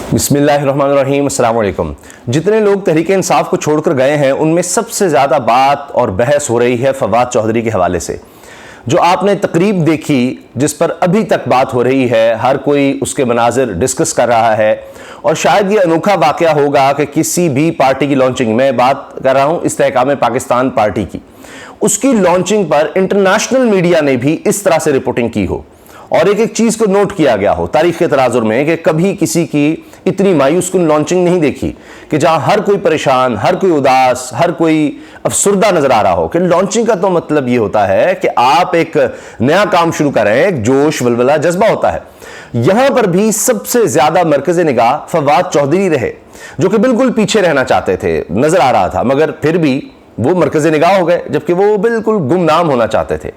बिस्मिल्लाहिर्रहमानिर्रहीम, अस्सलाम वालेकुम। जितने लोग तहरीक इंसाफ को छोड़कर गए हैं उनमें सबसे ज़्यादा बात और बहस हो रही है फवाद चौधरी के हवाले से। जो आपने तकरीब देखी जिस पर अभी तक बात हो रही है, हर कोई उसके मनाजिर डिस्कस कर रहा है और शायद ये अनोखा वाक़या होगा कि किसी भी पार्टी की लॉन्चिंग, मैं बात कर रहा हूँ इस्तेहकाम पाकिस्तान पार्टी की, उसकी लॉन्चिंग पर इंटरनेशनल मीडिया ने भी इस तरह से रिपोर्टिंग की हो और एक एक चीज़ को नोट किया गया हो तारीख़ के तराजुर में कि कभी किसी की इतनी मायूस कुन लॉन्चिंग नहीं देखी कि जहां हर कोई परेशान, हर कोई उदास, हर कोई अफसुर्दा नजर आ रहा हो। कि लॉन्चिंग का तो मतलब ये होता है कि आप एक नया काम शुरू कर रहे हैं, एक जोश, वलवला, जज्बा होता है। यहां पर भी सबसे ज्यादा मरकज़ निगाह फवाद चौधरी रहे, जो कि बिल्कुल पीछे रहना चाहते थे, नजर आ रहा था, मगर फिर भी वो मरकज़ निगाह हो गए, जबकि वो बिल्कुल गुमनाम होना चाहते थे।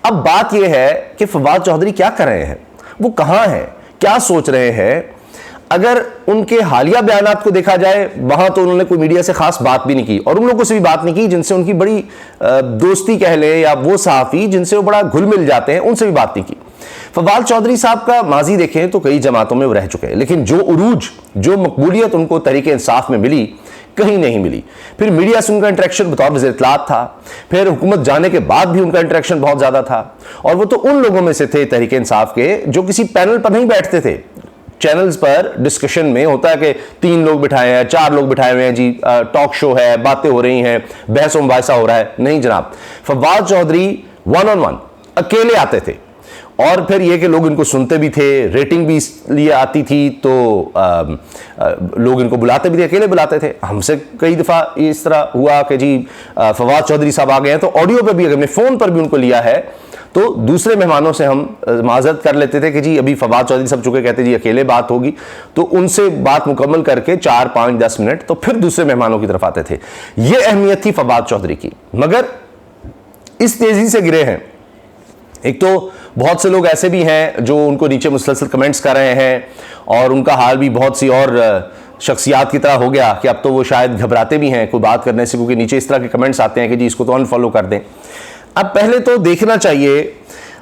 अब बात यह है कि फवाद चौधरी क्या कर रहे हैं, वो कहां हैं, क्या सोच रहे हैं। अगर उनके हालिया बयानात को देखा जाए, वहां तो उन्होंने कोई मीडिया से खास बात भी नहीं की और उन लोगों से भी बात नहीं की जिनसे उनकी बड़ी दोस्ती कह ले, या वो सहाफ़ी जिनसे वो बड़ा घुल मिल जाते हैं, उनसे भी बात नहीं की। फवाद चौधरी साहब का माजी देखें तो कई जमातों में वो रह चुके हैं, लेकिन जो उरूज, जो मकबूलियत उनको तहरीक इंसाफ में मिली, कहीं नहीं मिली। फिर मीडिया से उनका इंटरेक्शन बतौर वज़ीर इत्तलात था, फिर हुकूमत जाने के बाद भी उनका इंटरेक्शन बहुत ज़्यादा था और वो तो उन लोगों में से थे तहरीक इंसाफ के जो किसी पैनल पर नहीं बैठते थे। चैनल्स पर डिस्कशन में होता है कि 3 लोग बिठाए हैं, 4 लोग बिठाए हुए हैं जी, टॉक शो है, बातें हो रही हैं, बहस मुबाहिसा हो रहा है। नहीं जनाब, फवाद चौधरी 1 on 1 अकेले आते थे और फिर यह कि लोग इनको सुनते भी थे, रेटिंग भी इसलिए आती थी तो लोग इनको बुलाते भी थे, अकेले बुलाते थे। हमसे कई दफ़ा इस तरह हुआ कि जी फवाद चौधरी साहब आ गए हैं, तो ऑडियो पे भी, अगर मैं फ़ोन पर भी उनको लिया है तो दूसरे मेहमानों से हम माजरत कर लेते थे कि जी अभी फवाद चौधरी साहब चुके, कहते जी अकेले बात होगी, तो उनसे बात मुकम्मल करके 4, 5, 10 मिनट तो फिर दूसरे मेहमानों की तरफ आते थे। यह अहमियत थी फवाद चौधरी की, मगर इस तेज़ी से गिरे हैं। एक तो बहुत से लोग ऐसे भी हैं जो उनको नीचे मुसलसल कमेंट्स कर रहे हैं और उनका हाल भी बहुत सी और शख्सियात की तरह हो गया कि अब तो वो शायद घबराते भी हैं कोई बात करने से, क्योंकि नीचे इस तरह के कमेंट्स आते हैं कि जी इसको तो अनफॉलो कर दें। अब पहले तो देखना चाहिए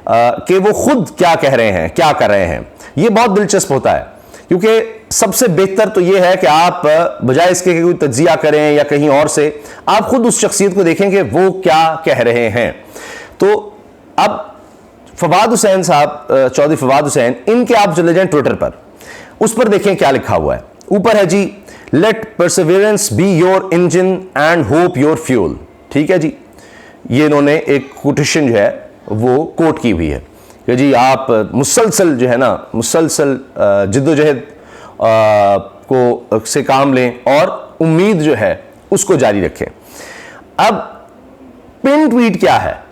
कि वो खुद क्या कह रहे हैं, क्या कर रहे हैं। ये बहुत दिलचस्प होता है, क्योंकि सबसे बेहतर तो ये है कि आप बजाय इसके कि कोई तज्जिया करें या कहीं और से, आप खुद उस शख्सियत को देखें कि वो क्या कह रहे हैं। तो अब फवाद हुसैन साहब, चौधरी फवाद हुसैन, इनके आप चले जाएं ट्विटर पर, उस पर देखें क्या लिखा हुआ है। ऊपर है जी, let perseverance be your engine and hope your fuel. ठीक है जी, ये इन्होंने एक कोटेशन जो है वो कोट की हुई है कि जी आप मुसलसल जो है ना, मुसलसल जिद्दोजहद को से काम लें और उम्मीद जो है उसको जारी रखें। अब पिन ट्वीट क्या है,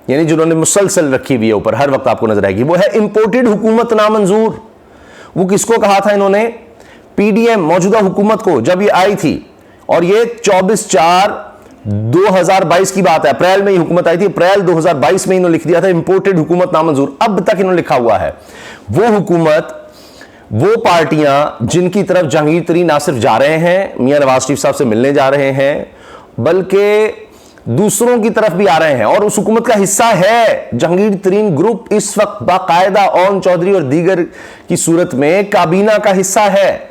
यानी जिन्होंने मुसलसल रखी हुई है ऊपर, हर वक्त आपको नजर आएगी, वो है इंपोर्टेड हुकूमत नामंजूर। वो किसको कहा था इन्होंने? पीडीएम, मौजूदा हुकूमत को, जब ये आई थी, और ये 24/4/2022 की बात है, अप्रैल में ही हुकूमत आई थी, अप्रैल 2022 में इन्होंने लिख दिया था इंपोर्टेड हुकूमत नामंजूर। अब तक इन्होंने लिखा हुआ है वो हुकूमत, वो पार्टियां जिनकी तरफ जहांगीर तरीन ना सिर्फ जा रहे हैं, मियां नवाज शरीफ साहब से मिलने जा रहे हैं, बल्कि दूसरों की तरफ भी आ रहे हैं और उस हुकूमत का हिस्सा है जहांगीर तरीन ग्रुप। इस वक्त बाकायदा ओन चौधरी और दीगर की सूरत में काबीना का हिस्सा है,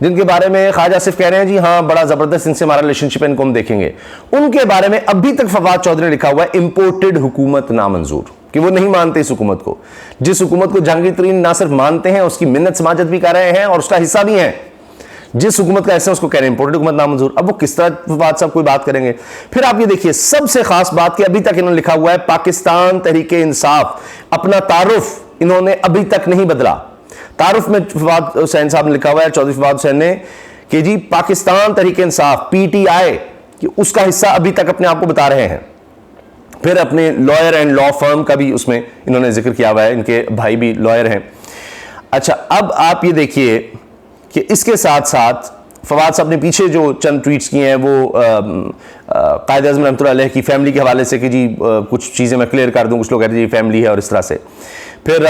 जिनके बारे में ख्वाजा सिर्फ कह रहे हैं जी हाँ बड़ा जबरदस्त इनसे हमारा रिलेशनशिप है, इनको हम देखेंगे। उनके बारे में अभी तक फवाद चौधरी ने लिखा हुआ है इंपोर्टेड हुकूमत नामंजूर, कि वो नहीं मानते इस हुकूमत को। जिस हुकूमत को जहांगीर तरीन ना सिर्फ मानते हैं, उसकी मिन्नत समाजत भी कर रहे हैं और उसका हिस्सा भी हैं, जिस हुकूमत का हिस्सा उसको कह रहे हैं इंपोर्टेड हुकूमत नामंजूर। अब वो किस तरह फवाद साहब कोई बात करेंगे। फिर आप ये देखिए, सबसे खास बात कि अभी तक इन्होंने लिखा हुआ है पाकिस्तान तहरीक इंसाफ, अपना तारुफ इन्होंने अभी तक नहीं बदला। तारुफ में फवाद हुसैन साहब ने लिखा हुआ है, चौधरी फवाद हुसैन ने, कि जी पाकिस्तान तहरीक इंसाफ पीटीआई कि उसका हिस्सा अभी तक अपने आप को बता रहे हैं। फिर अपने लॉयर एंड लॉ फर्म का भी उसमें इन्होंने जिक्र किया हुआ है, इनके भाई भी लॉयर हैं। अच्छा, अब आप ये देखिए कि इसके साथ साथ फवाद साहब ने पीछे जो चंद ट्वीट्स किए हैं वो कायद आज़म रहमतुल्लाह अलैह की फैमिली के हवाले से कि जी कुछ चीज़ें मैं क्लियर कर दूं, कुछ लोग कहते हैं जी फैमिली है और इस तरह से। फिर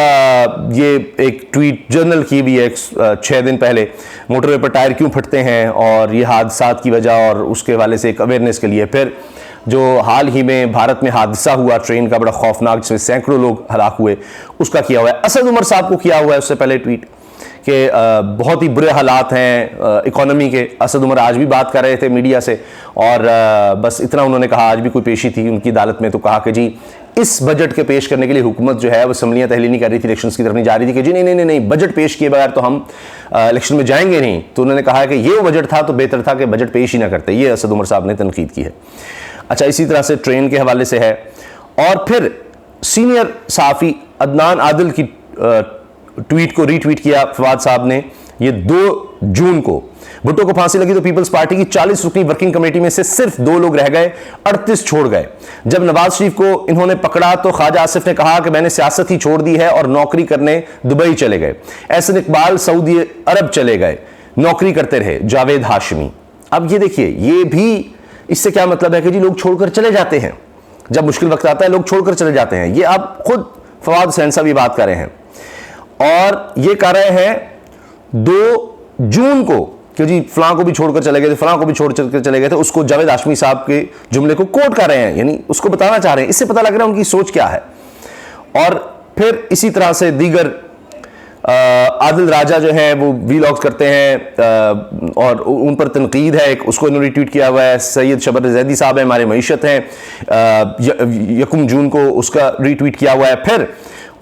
ये एक ट्वीट जर्नल की भी है 6 दिन पहले, मोटरवे पर टायर क्यों फटते हैं और ये हादसात की वजह और उसके हवाले से एक अवेयरनेस के लिए। फिर जो हाल ही में भारत में हादसा हुआ ट्रेन का बड़ा खौफनाक, जिसमें सैकड़ों लोग हलाक हुए, उसका किया हुआ है। असद उमर साहब को किया हुआ है उससे पहले ट्वीट कि बहुत ही बुरे हालात हैं इकोनॉमी के। असद उमर आज भी बात कर रहे थे मीडिया से, और बस इतना उन्होंने कहा, आज भी कोई पेशी थी उनकी अदालत में, तो कहा कि जी इस बजट के पेश करने के लिए हुकूमत जो है वो असम्बलियाँ तहलील नहीं कर रही थी, इलेक्शंस की तरफ नहीं जा रही थी कि जी नहीं नहीं नहीं, बजट पेश किए बगैर तो हम इलेक्शन में जाएंगे नहीं। तो उन्होंने कहा कि ये वो बजट था तो बेहतर था कि बजट पेश ही ना करते। ये असद उमर साहब ने तनकीद की है। अच्छा, इसी तरह से ट्रेन के हवाले से है। और फिर सीनियर सहाफ़ी अदनान आदिल की ट्वीट को रीट्वीट किया फवाद साहब ने। ये 2 जून को भुट्टो को फांसी लगी तो पीपल्स पार्टी की 40 रुकनी वर्किंग कमेटी में से सिर्फ 2 लोग रह गए, 38 छोड़ गए। जब नवाज शरीफ को इन्होंने पकड़ा तो ख्वाजा आसिफ ने कहा कि मैंने सियासत ही छोड़ दी है और नौकरी करने दुबई चले गए। एहसन इकबाल सऊदी अरब चले गए, नौकरी करते रहे जावेद हाशमी। अब ये देखिए, ये भी इससे क्या मतलब है कि जी लोग छोड़कर चले जाते हैं, जब मुश्किल वक्त आता है लोग छोड़कर चले जाते हैं। ये आप खुद फवाद हुसैन साहब ये बात कर रहे हैं, और ये कर रहे हैं 2 जून को कि जी फलां को भी छोड़कर चले गए थे, फलां को भी छोड़कर चले गए थे। उसको जावेद हाशमी साहब के जुमले को कोट कर रहे हैं, यानी उसको बताना चाह रहे हैं। इससे पता लग रहा है उनकी सोच क्या है। और फिर इसी तरह से दीगर आदिल राजा जो है वो वीलॉग्स करते हैं और उन पर तनकीद है, उसको इन्होंने ट्वीट किया हुआ है। सैयद शबर जैदी साहब है, हमारे मईशत हैं, 1 जून को उसका रीट्वीट किया हुआ है। फिर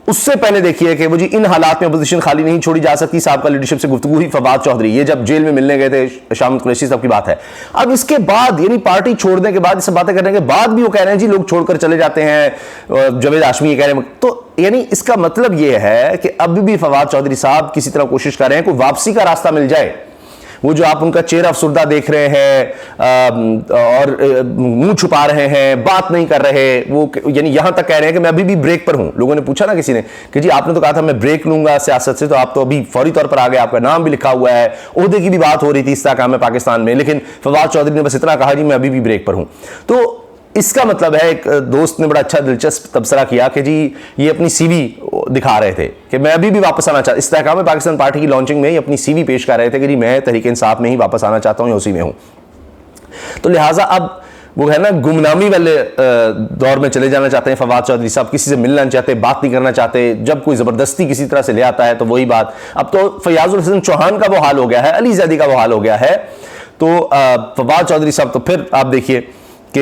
उससे पहले देखिए कि वो जी इन हालात में अपोजिशन खाली नहीं छोड़ी जा सकती, साहब का लीडरशिप से गुफ्तगू हुई फवाद चौधरी, ये जब जेल में मिलने गए थे शामिद कुरैशी साहब की बात है। अब इसके बाद यानी पार्टी छोड़ने के बाद, इस बातें करने के बाद भी वो कह रहे हैं जी लोग छोड़कर चले जाते हैं, जावेद हाशमी ये कह रहे हैं। तो यानी इसका मतलब ये है कि अभी भी फवाद चौधरी साहब किसी तरह कोशिश कर रहे हैं कोई वापसी का रास्ता मिल जाए। वो जो आप उनका चेहरा अफसुर्दा देख रहे हैं और मुंह छुपा रहे हैं, बात नहीं कर रहे, वो यानी यहां तक कह रहे हैं कि मैं अभी भी ब्रेक पर हूं। लोगों ने पूछा ना किसी ने कि जी आपने तो कहा था मैं ब्रेक लूंगा सियासत से, तो आप तो अभी फौरी तौर पर आ गए, आपका नाम भी लिखा हुआ है, ओहदे की भी बात हो रही थी इस्तेहकाम में पाकिस्तान में, लेकिन फवाद चौधरी ने बस इतना कहा जी मैं अभी भी ब्रेक पर हूं। तो इसका मतलब है, एक दोस्त ने बड़ा अच्छा दिलचस्प तबसरा किया कि जी ये अपनी सीवी दिखा रहे थे कि मैं अभी भी वापस आना चाहता, इस्तेहकाम में पाकिस्तान पार्टी की लॉन्चिंग में ही अपनी सीवी पेश कर रहे थे कि जी मैं तहरीक इंसाफ में ही वापस आना चाहता हूं या उसी में हूं। तो लिहाजा अब वो है ना गुमनामी वाले दौर में चले जाना चाहते हैं फवाद चौधरी साहब, किसी से मिलना चाहते, बात नहीं करना चाहते। जब कोई ज़बरदस्ती किसी तरह से ले आता है तो वही बात। अब तो फयाजुल हसन चौहान का वो हाल हो गया है, अली ज़ैदी का वो हाल हो गया है। तो फवाद चौधरी साहब तो फिर आप देखिए कि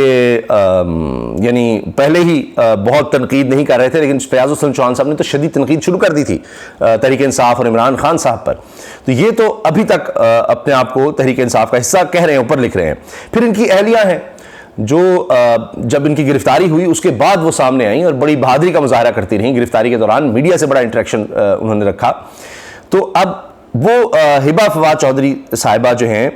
यानी पहले ही बहुत तनकीद नहीं कर रहे थे, लेकिन फयाजुल हसन चौहान साहब ने तो शदीद तनकीद शुरू कर दी थी तहरीक इंसाफ और इमरान खान साहब पर। तो ये तो अभी तक अपने आप को तहरीक इंसाफ का हिस्सा कह रहे हैं, ऊपर लिख रहे हैं। फिर इनकी अहलियां हैं जो जब इनकी गिरफ्तारी हुई उसके बाद वो सामने आई और बड़ी बहादुरी का मुजाहरा करती रहीं। गिरफ्तारी के दौरान मीडिया से बड़ा इंटरेक्शन उन्होंने रखा। तो अब वो हिबा फवाद चौधरी साहिबा जो हैं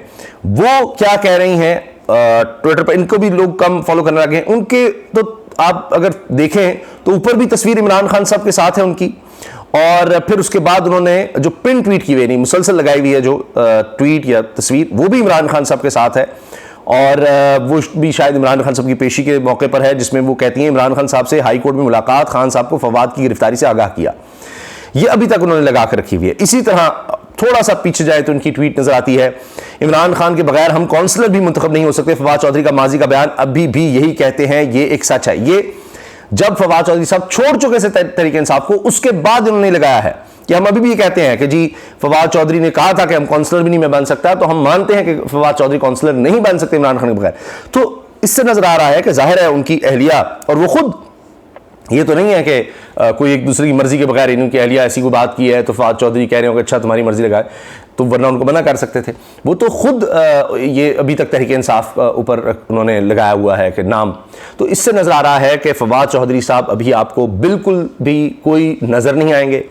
वो क्या कह रही हैं ट्विटर पर, इनको भी लोग कम फॉलो करने लगे हैं। उनके तो आप अगर देखें तो ऊपर भी तस्वीर इमरान खान साहब के साथ है उनकी, और फिर उसके बाद उन्होंने जो पिन ट्वीट की हुई नहीं मुसलसल लगाई हुई है जो ट्वीट या तस्वीर, वो भी इमरान खान साहब के साथ है। और वो भी शायद इमरान खान साहब की पेशी के मौके पर है, जिसमें वो कहती हैं इमरान खान साहब से हाई कोर्ट में मुलाकात, खान साहब को फवाद की गिरफ्तारी से आगाह किया। ये अभी तक उन्होंने लगा कर रखी हुई है। इसी तरह थोड़ा सा पीछे जाए तो इनकी ट्वीट नजर आती है, इमरान खान के बगैर हम काउंसलर भी मुंतखब नहीं हो सकते। फवाद चौधरी का माजी का बयान अभी भी यही कहते हैं, ये एक सच है। ये जब फवाद चौधरी साहब छोड़ चुके थे तहरीक इंसाफ को, उसके बाद उन्होंने लगाया है कि हम अभी भी ये कहते हैं कि जी फवाद चौधरी ने कहा था कि हम काउंसलर भी नहीं मैं बन सकता, तो हम मानते हैं कि फवाद चौधरी काउंसलर नहीं बन सकते इमरान खान के बगैर। तो इससे नजर आ रहा है कि जाहिर है उनकी अहलिया, और वो खुद ये तो नहीं है कि कोई एक दूसरे की मर्जी के बगैर इनकी अहलिया ऐसी को बात की है तो फवाद चौधरी कह रहे हो कि अच्छा तुम्हारी मर्जी लगाए, तो वरना उनको मना कर सकते थे। वो तो खुद ये अभी तक तहरीक इंसाफ ऊपर उन्होंने लगाया हुआ है कि नाम। तो इससे नज़र आ रहा है कि फवाद चौधरी साहब अभी आपको बिल्कुल भी कोई नज़र नहीं आएंगे,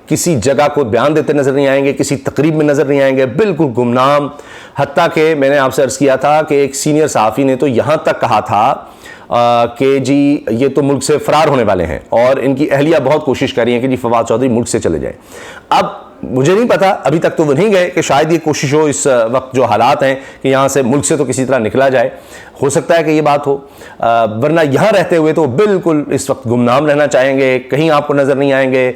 किसी जगह को बयान देते नज़र नहीं आएंगे, किसी तकरीब में नज़र नहीं आएंगे, बिल्कुल गुमनाम। हत्ता कि मैंने आपसे अर्ज़ किया था कि एक सीनियर सहाफ़ी ने तो यहाँ तक कहा था कि जी ये तो मुल्क से फरार होने वाले हैं, और इनकी अहलिया बहुत कोशिश कर रही है कि जी फवाद चौधरी मुल्क से चले जाए। अब मुझे नहीं पता, अभी तक तो वो नहीं गए, कि शायद ये कोशिश हो इस वक्त जो हालात हैं कि यहाँ से मुल्क से तो किसी तरह निकला जाए, हो सकता है कि ये बात हो, वरना यहाँ रहते हुए तो बिल्कुल इस वक्त गुमनाम रहना चाहेंगे, कहीं आपको नज़र नहीं आएंगे।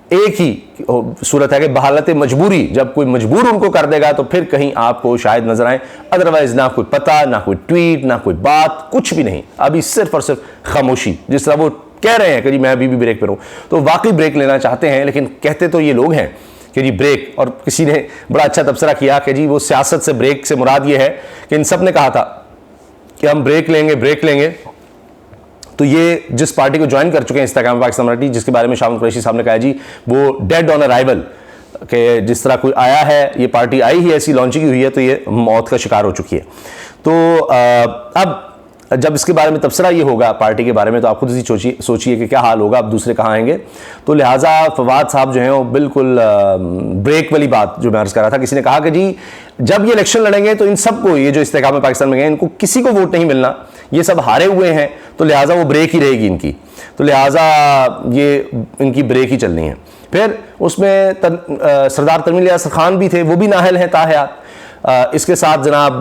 एक ही सूरत है कि बहालत मजबूरी, जब कोई मजबूर उनको कर देगा तो फिर कहीं आपको शायद नजर आए, अदरवाइज ना कोई पता, ना कोई ट्वीट, ना कोई बात, कुछ भी नहीं। अभी सिर्फ और सिर्फ खामोशी, जिस तरह वो कह रहे हैं कि जी मैं अभी भी ब्रेक पर हूं, तो वाकई ब्रेक लेना चाहते हैं, लेकिन कहते तो ये लोग हैं कि जी ब्रेक, और किसी ने बड़ा अच्छा तबसरा किया कि जी वो सियासत से ब्रेक से मुराद ये है कि इन सब ने कहा था कि हम ब्रेक लेंगे। तो ये जिस पार्टी को ज्वाइन कर चुके हैं इस्तेकाम पाकिस्तान पार्टी, जिसके बारे में शाह कुरैशी साहब ने कहा जी वो डेड ऑन अराइवल, कि जिस तरह कोई आया है, ये पार्टी आई ही ऐसी लॉन्चिंग हुई है तो ये मौत का शिकार हो चुकी है। तो अब जब इसके बारे में तबसरा ये होगा पार्टी के बारे में, तो आप खुद ही सोचिए कि क्या हाल होगा, अब दूसरे कहाँ आएंगे। तो लिहाजा फवाद साहब जो हैं वो बिल्कुल ब्रेक वाली बात जो मैं अर्ज़ कर रहा था, किसी ने कहा कि जी जब ये इलेक्शन लड़ेंगे तो इन सबको, ये जो इस्तेकाम पाकिस्तान में गए, इनको किसी को वोट नहीं मिलना, ये सब हारे हुए हैं, तो लिहाजा वो ब्रेक ही रहेगी इनकी, तो लिहाजा ये इनकी ब्रेक ही चलनी है। फिर उसमें सरदार तनवीर इलियास खान भी थे, वो भी नाहल हैं ताहयात। इसके साथ जनाब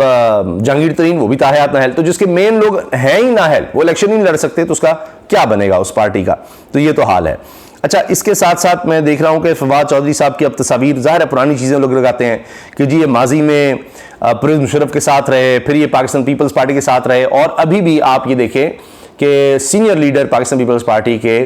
जहांगीर तरीन, वो भी ताहयात नाहल। तो जिसके मेन लोग हैं ही नाहल, वो इलेक्शन ही नहीं लड़ सकते, तो उसका क्या बनेगा उस पार्टी का। तो ये तो हाल है। अच्छा, इसके साथ साथ मैं देख रहा हूं कि फवाद चौधरी साहब की अब तस्वीर, ज़ाहिर है पुरानी चीज़ें लोग लगाते हैं कि जी ये माजी में परवेज़ मुशर्रफ के साथ रहे, फिर ये पाकिस्तान पीपल्स पार्टी के साथ रहे, और अभी भी आप ये देखें कि सीनियर लीडर पाकिस्तान पीपल्स पार्टी के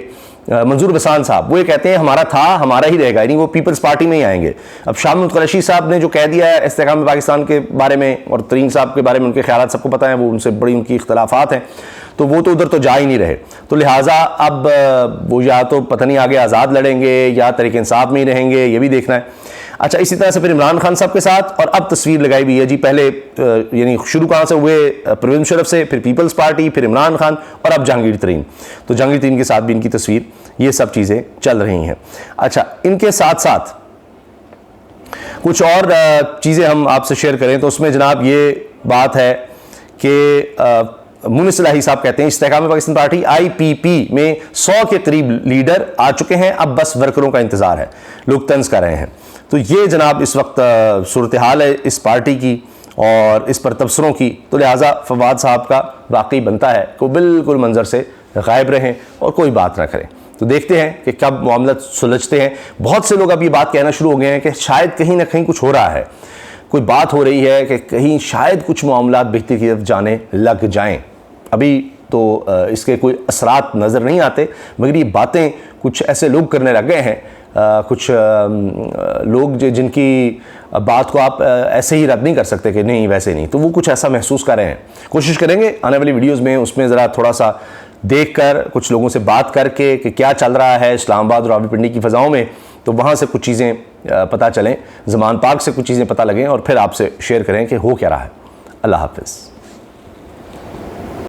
मंजूर बसान साहब, वो ये कहते हैं हमारा था, हमारा ही रहेगा, यानी वो पीपल्स पार्टी में ही आएंगे। अब शाह कुरैशी साहब ने जो कह दिया है इस्तेकाम पाकिस्तान के बारे में, और तरीन साहब के बारे में उनके ख्यालात सबको पता है, वो उनसे बड़ी उनकी इख्तलाफात हैं, तो वो तो उधर तो जा ही नहीं रहे। तो लिहाजा अब वो या तो पता नहीं आगे आज़ाद लड़ेंगे या तहरीक इंसाफ में ही रहेंगे, ये भी देखना है। अच्छा, इसी तरह से फिर इमरान खान साहब के साथ, और अब तस्वीर लगाई हुई है जी, पहले यानी शुरू कहाँ से हुए, परवेज़ मुशर्रफ से, फिर पीपल्स पार्टी, फिर इमरान खान, और अब जहांगीर तरीन। तो जहांगीर तरीन के साथ भी इनकी तस्वीर, ये सब चीज़ें चल रही हैं। अच्छा, इनके साथ साथ कुछ और चीज़ें हम आपसे शेयर करें तो उसमें जनाब ये बात है कि मुनिस इलाही साहब कहते हैं इस्तेकाम पाकिस्तान पार्टी IPP में 100 के करीब लीडर आ चुके हैं, अब बस वर्करों का इंतज़ार है, लोग तंज कर रहे हैं। तो ये जनाब इस वक्त सूरत हाल है इस पार्टी की और इस पर तबसरों की। तो लिहाजा फवाद साहब का वाकई बनता है कि बिल्कुल मंजर से गायब रहें और कोई बात ना करें। तो देखते हैं कि कब मामला सुलझते हैं। बहुत से लोग अब ये बात कहना शुरू हो गए हैं कि शायद कहीं ना कहीं कुछ हो रहा है, कोई बात हो रही है कि कहीं शायद कुछ मामला बेहतरी की तरफ जाने लग जाएं। अभी तो इसके कोई असरात नज़र नहीं आते, मगर ये बातें कुछ ऐसे लोग करने लग गए हैं, कुछ लोग जिनकी बात को आप ऐसे ही रद्द नहीं कर सकते कि नहीं वैसे नहीं, तो वो कुछ ऐसा महसूस कर रहे हैं। कोशिश करेंगे आने वाली वीडियोस में उसमें ज़रा थोड़ा सा देखकर, कुछ लोगों से बात करके कि क्या चल रहा है इस्लामाबाद और रावलपिंडी की फ़ज़ाओं में, तो वहाँ से कुछ चीज़ें पता चलें, ज़मान पाक से कुछ चीज़ें पता लगें और फिर आपसे शेयर करें कि हो क्या रहा है। अल्लाह हाफ़िज़।